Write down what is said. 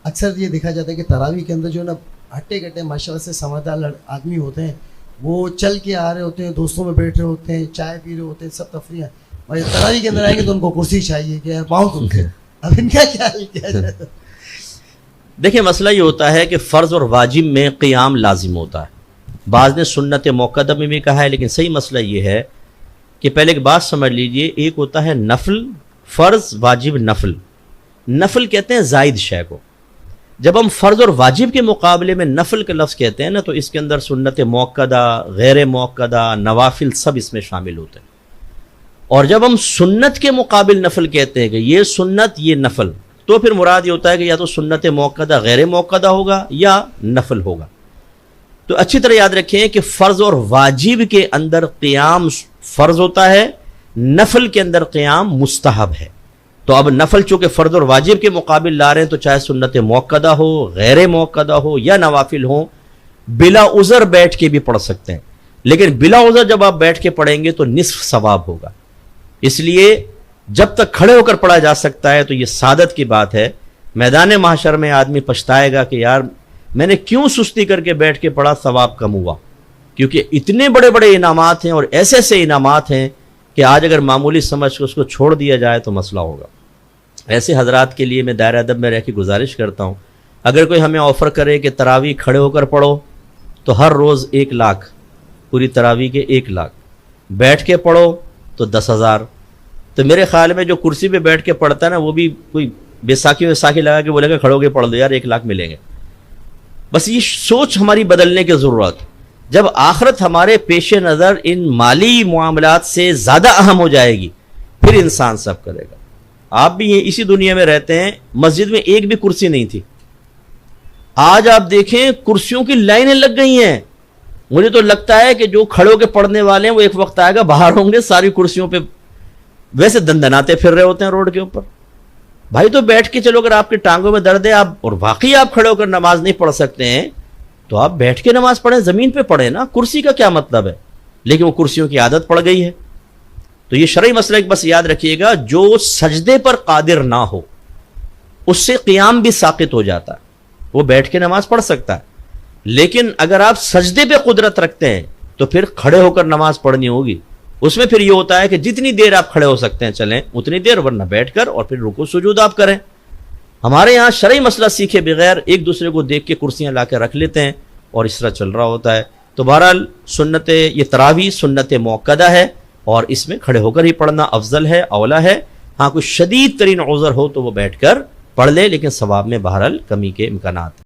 اکثر یہ دیکھا جاتا ہے کہ تراویح کے اندر جو ہے نا ہٹے کٹے ماشاء اللہ سے سمجھدار آدمی ہوتے ہیں، وہ چل کے آ رہے ہوتے ہیں، دوستوں میں بیٹھ رہے ہوتے ہیں، چائے پی رہے ہوتے ہیں، سب تفریح. اور تراویح کے اندر آئیں گے تو ان کو کرسی چاہیے کہ یار پاؤں دھل کے. اب ان کا کیا حل کیا جائے؟ دیکھیں مسئلہ یہ ہوتا ہے کہ فرض اور واجب میں قیام لازم ہوتا ہے. بعض نے سنت موقدہ میں بھی کہا ہے، لیکن صحیح مسئلہ یہ ہے کہ پہلے ایک بات سمجھ لیجئے، ایک ہوتا ہے نفل، فرض، واجب، نفل. نفل کہتے ہیں زائد شے کو. جب ہم فرض اور واجب کے مقابلے میں نفل کا لفظ کہتے ہیں نا، تو اس کے اندر سنت موقدہ، غیر موقدہ، نوافل سب اس میں شامل ہوتے ہیں. اور جب ہم سنت کے مقابل نفل کہتے ہیں کہ یہ سنت یہ نفل، تو پھر مراد یہ ہوتا ہے کہ یا تو سنت موقدہ غیر موقدہ ہوگا یا نفل ہوگا. تو اچھی طرح یاد رکھیں کہ فرض اور واجب کے اندر قیام فرض ہوتا ہے، نفل کے اندر قیام مستحب ہے. تو اب نفل چونکہ فرض اور واجب کے مقابل لا رہے ہیں، تو چاہے سنت موقدہ ہو، غیر موقدہ ہو یا نوافل ہو، بلا عذر بیٹھ کے بھی پڑھ سکتے ہیں. لیکن بلا عذر جب آپ بیٹھ کے پڑھیں گے تو نصف ثواب ہوگا. اس لیے جب تک کھڑے ہو کر پڑھا جا سکتا ہے تو یہ سعادت کی بات ہے. میدان محشر میں آدمی پچھتائے گا کہ یار میں نے کیوں سستی کر کے بیٹھ کے پڑھا، ثواب کم ہوا. کیونکہ اتنے بڑے بڑے انعامات ہیں اور ایسے ایسے انعامات ہیں کہ آج اگر معمولی سمجھ کے اس کو چھوڑ دیا جائے تو مسئلہ ہوگا. ایسے حضرات کے لیے میں دائرہ ادب میں رہ کے گزارش کرتا ہوں، اگر کوئی ہمیں آفر کرے کہ تراویح کھڑے ہو کر پڑھو تو ہر روز 1 لاکھ، پوری تراویح کے 1 لاکھ، بیٹھ کے پڑھو تو 10,000. تو میرے خیال میں جو کرسی پہ بیٹھ کے پڑھتا ہے نا، وہ بھی کوئی بیساکھی ویساکھی لگا کے بولے گا کھڑے ہو کے پڑھ دو یار 1 لاکھ ملیں گے. بس یہ سوچ ہماری بدلنے کی ضرورت. جب آخرت ہمارے پیش نظر ان مالی معاملات سے زیادہ اہم ہو جائے گی، پھر انسان سب کرے گا. آپ بھی اسی دنیا میں رہتے ہیں، مسجد میں ایک بھی کرسی نہیں تھی. آج آپ دیکھیں کرسیوں کی لائنیں لگ گئی ہیں. مجھے تو لگتا ہے کہ جو کھڑے ہو کے پڑھنے والے ہیں وہ ایک وقت آئے گا باہر ہوں گے ساری کرسیوں پہ ویسے دندناتے پھر رہے ہوتے ہیں روڈ کے اوپر. بھائی تو بیٹھ کے چلو، اگر آپ کے ٹانگوں میں درد ہے آپ اور واقعی آپ کھڑے ہو کر نماز نہیں پڑھ سکتے ہیں تو آپ بیٹھ کے نماز پڑھیں، زمین پہ پڑھیں نا. کرسی کا کیا مطلب ہے؟ لیکن وہ کرسیوں کی عادت پڑ گئی ہے. تو یہ شرعی مسئلہ ایک بس یاد رکھیے گا، جو سجدے پر قادر نہ ہو اس سے قیام بھی ساقط ہو جاتا ہے. وہ بیٹھ کے نماز پڑھ سکتا ہے، لیکن اگر آپ سجدے پہ قدرت رکھتے ہیں تو پھر کھڑے ہو کر نماز پڑھنی ہوگی. اس میں پھر یہ ہوتا ہے کہ جتنی دیر آپ کھڑے ہو سکتے ہیں چلیں اتنی دیر، ورنہ بیٹھ کر اور پھر رکوع سجود آپ کریں. ہمارے یہاں شرعی مسئلہ سیکھے بغیر ایک دوسرے کو دیکھ کے کرسیاں لا کے رکھ لیتے ہیں اور اس طرح چل رہا ہوتا ہے. تو بہرحال سنت یہ تراویح سنت موقدہ ہے اور اس میں کھڑے ہو کر ہی پڑھنا افضل ہے، اولا ہے. ہاں کوئی شدید ترین عذر ہو تو وہ بیٹھ کر پڑھ لے، لیکن ثواب میں بہرحال کمی کے امکانات ہیں.